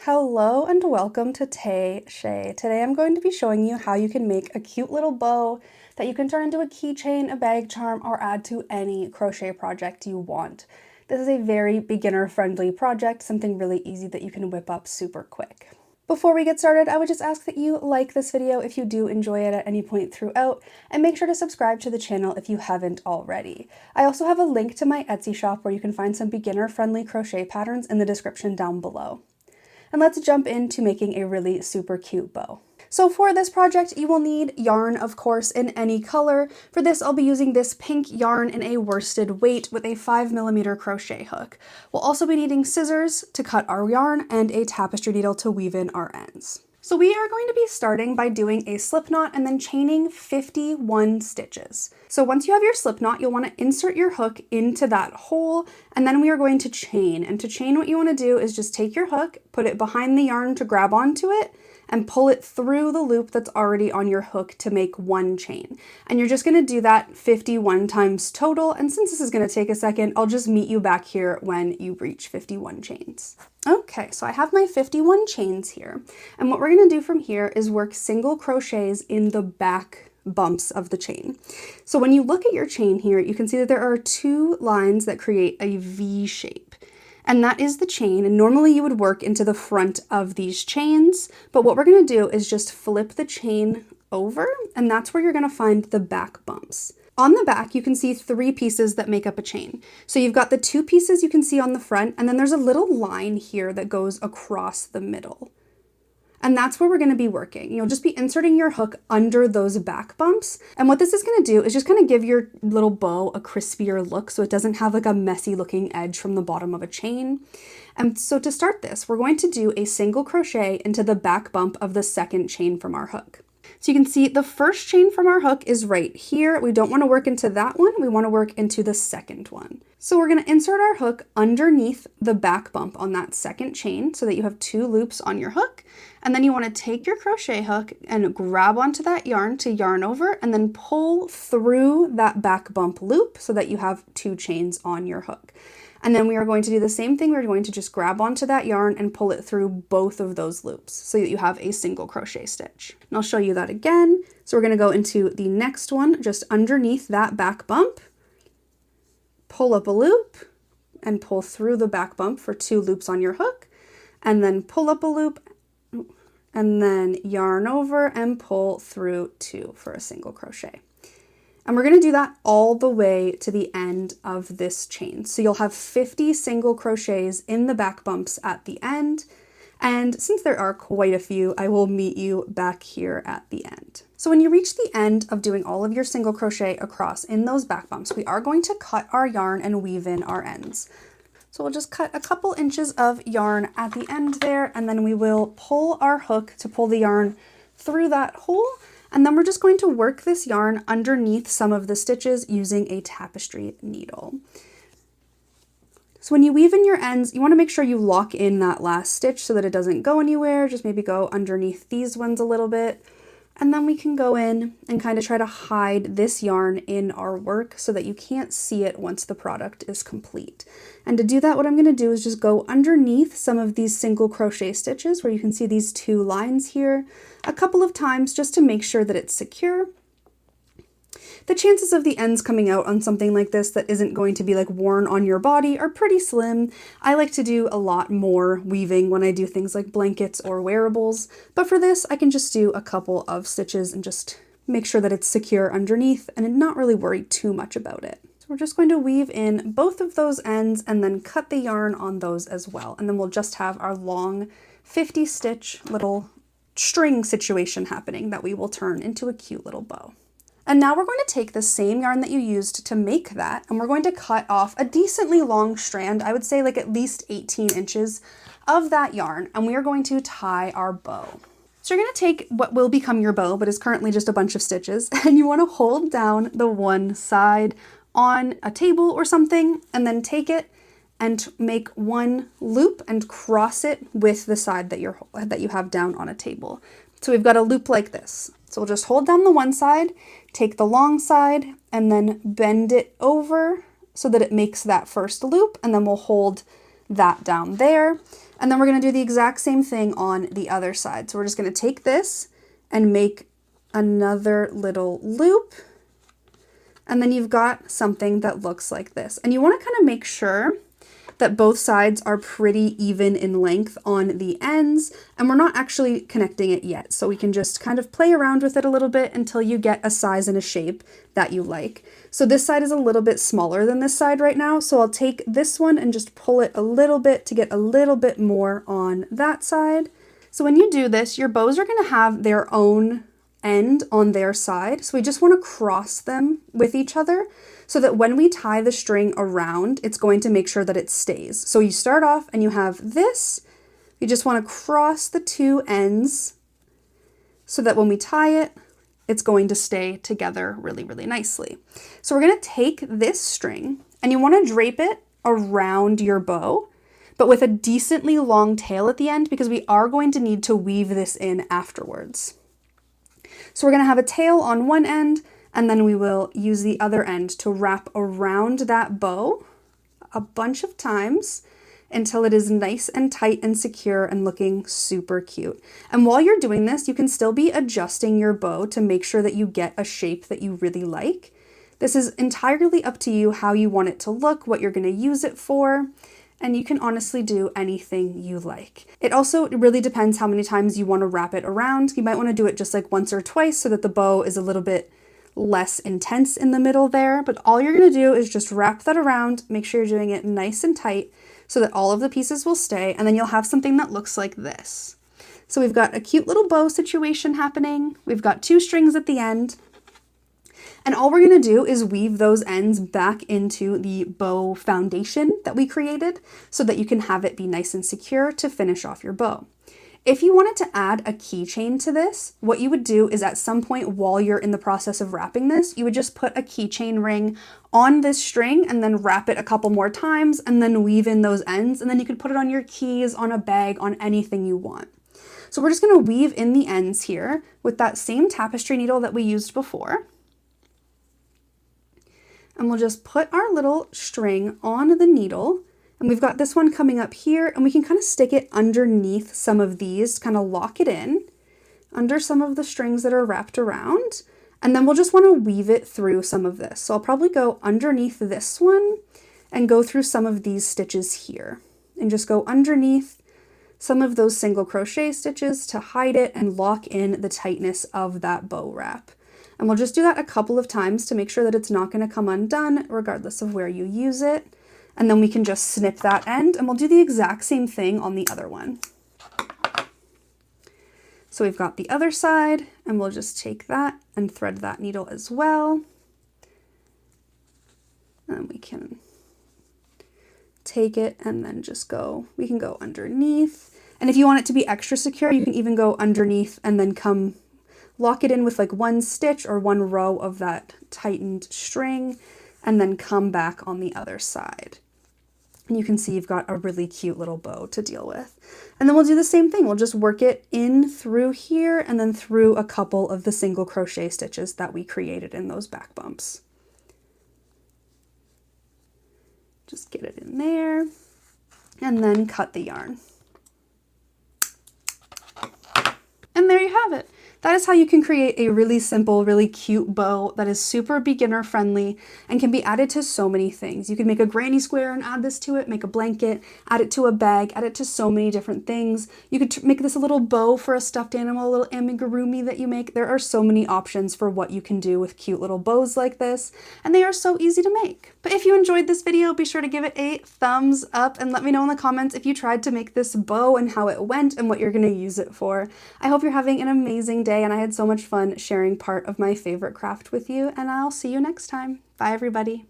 Hello and welcome to Tay Shay. Today I'm going to be showing you how you can make a cute little bow that you can turn into a keychain, a bag charm, or add to any crochet project you want. This is a very beginner-friendly project, something really easy that you can whip up super quick. Before we get started, I would just ask that you like this video if you do enjoy it at any point throughout, and make sure to subscribe to the channel if you haven't already. I also have a link to my Etsy shop where you can find some beginner-friendly crochet patterns in the description down below. And let's jump into making a really super cute bow. So for this project, you will need yarn, of course, in any color. For this, I'll be using this pink yarn in a worsted weight with a 5mm crochet hook. We'll also be needing scissors to cut our yarn and a tapestry needle to weave in our ends. So we are going to be starting by doing a slip knot and then chaining 51 stitches. So once you have your slip knot, you'll want to insert your hook into that hole, and then we are going to chain. And to chain, what you want to do is just take your hook, put it behind the yarn to grab onto it, and pull it through the loop that's already on your hook to make one chain. And you're just going to do that 51 times total, and since this is going to take a second, I'll just meet you back here when you reach 51 chains. Okay, so I have my 51 chains here, and what we're going to do from here is work single crochets in the back bumps of the chain. So when you look at your chain here, you can see that there are two lines that create a V shape. And that is the chain, and normally you would work into the front of these chains, but what we're going to do is just flip the chain over, and that's where you're going to find the back bumps. On the back, you can see three pieces that make up a chain. So you've got the two pieces you can see on the front, and then there's a little line here that goes across the middle. And that's where we're going to be working. You'll just be inserting your hook under those back bumps. And what this is going to do is just kind of give your little bow a crispier look so it doesn't have like a messy looking edge from the bottom of a chain. And so to start this, we're going to do a single crochet into the back bump of the second chain from our hook. So you can see the first chain from our hook is right here. We don't want to work into that one. We want to work into the second one. So we're going to insert our hook underneath the back bump on that second chain so that you have two loops on your hook. And then you want to take your crochet hook and grab onto that yarn to yarn over and then pull through that back bump loop so that you have two chains on your hook. And then we are going to do the same thing. We're going to just grab onto that yarn and pull it through both of those loops so that you have a single crochet stitch. And I'll show you that again. So we're going to go into the next one, just underneath that back bump, pull up a loop and pull through the back bump for two loops on your hook, and then pull up a loop and then yarn over and pull through two for a single crochet. And we're going to do that all the way to the end of this chain. So you'll have 50 single crochets in the back bumps at the end. And since there are quite a few, I will meet you back here at the end. So when you reach the end of doing all of your single crochet across in those back bumps, we are going to cut our yarn and weave in our ends. So we'll just cut a couple inches of yarn at the end there, and then we will pull our hook to pull the yarn through that hole. And then we're just going to work this yarn underneath some of the stitches using a tapestry needle. So when you weave in your ends, you want to make sure you lock in that last stitch so that it doesn't go anywhere. Just maybe go underneath these ones a little bit. And then we can go in and kind of try to hide this yarn in our work so that you can't see it once the product is complete. And to do that, what I'm going to do is just go underneath some of these single crochet stitches where you can see these two lines here a couple of times just to make sure that it's secure. The chances of the ends coming out on something like this that isn't going to be like worn on your body are pretty slim. I like to do a lot more weaving when I do things like blankets or wearables, but for this I can just do a couple of stitches and just make sure that it's secure underneath and not really worry too much about it. So we're just going to weave in both of those ends and then cut the yarn on those as well. And then we'll just have our long 50 stitch little string situation happening that we will turn into a cute little bow. And now we're going to take the same yarn that you used to make that, and we're going to cut off a decently long strand, I would say like at least 18 inches of that yarn, and we are going to tie our bow. So you're going to take what will become your bow, but is currently just a bunch of stitches, and you want to hold down the one side on a table or something, and then take it and make one loop and cross it with the side that you have down on a table. So we've got a loop like this. So we'll just hold down the one side, take the long side, and then bend it over so that it makes that first loop, and then we'll hold that down there. And then we're going to do the exact same thing on the other side. So we're just going to take this and make another little loop. And then you've got something that looks like this. And you want to kind of make sure that both sides are pretty even in length on the ends, and we're not actually connecting it yet. So we can just kind of play around with it a little bit until you get a size and a shape that you like. So this side is a little bit smaller than this side right now. So I'll take this one and just pull it a little bit to get a little bit more on that side. So when you do this, your bows are going to have their own end on their side. So we just want to cross them with each other so that when we tie the string around, it's going to make sure that it stays. So you start off and you have this. You just want to cross the two ends so that when we tie it, it's going to stay together really, really nicely. So we're going to take this string and you want to drape it around your bow, but with a decently long tail at the end because we are going to need to weave this in afterwards. So we're going to have a tail on one end, and then we will use the other end to wrap around that bow a bunch of times until it is nice and tight and secure and looking super cute. And while you're doing this, you can still be adjusting your bow to make sure that you get a shape that you really like. This is entirely up to you how you want it to look, what you're going to use it for. And you can honestly do anything you like. It also really depends how many times you want to wrap it around. You might want to do it just like once or twice so that the bow is a little bit less intense in the middle there. But all you're going to do is just wrap that around, make sure you're doing it nice and tight so that all of the pieces will stay, and then you'll have something that looks like this. So we've got a cute little bow situation happening. We've got two strings at the end. And all we're going to do is weave those ends back into the bow foundation that we created so that you can have it be nice and secure to finish off your bow. If you wanted to add a keychain to this, what you would do is at some point while you're in the process of wrapping this, you would just put a keychain ring on this string and then wrap it a couple more times and then weave in those ends, and then you could put it on your keys, on a bag, on anything you want. So we're just going to weave in the ends here with that same tapestry needle that we used before. And we'll just put our little string on the needle, and we've got this one coming up here, and we can kind of stick it underneath some of these, kind of lock it in under some of the strings that are wrapped around, and then we'll just want to weave it through some of this. So I'll probably go underneath this one and go through some of these stitches here and just go underneath some of those single crochet stitches to hide it and lock in the tightness of that bow wrap. And we'll just do that a couple of times to make sure that it's not going to come undone regardless of where you use it. And then we can just snip that end, and we'll do the exact same thing on the other one. So we've got the other side, and we'll just take that and thread that needle as well. And we can take it and then just go, we can go underneath. And if you want it to be extra secure, you can even go underneath and then come lock it in with like one stitch or one row of that tightened string, and then come back on the other side. And you can see you've got a really cute little bow to deal with. And then we'll do the same thing. We'll just work it in through here and then through a couple of the single crochet stitches that we created in those back bumps. Just get it in there and then cut the yarn. And there you have it. That is how you can create a really simple, really cute bow that is super beginner friendly and can be added to so many things. You can make a granny square and add this to it, make a blanket, add it to a bag, add it to so many different things. You could make this a little bow for a stuffed animal, a little amigurumi that you make. There are so many options for what you can do with cute little bows like this, and they are so easy to make. But if you enjoyed this video, be sure to give it a thumbs up and let me know in the comments if you tried to make this bow and how it went and what you're going to use it for. I hope you're having an amazing day, and I had so much fun sharing part of my favorite craft with you, and I'll see you next time. Bye, everybody.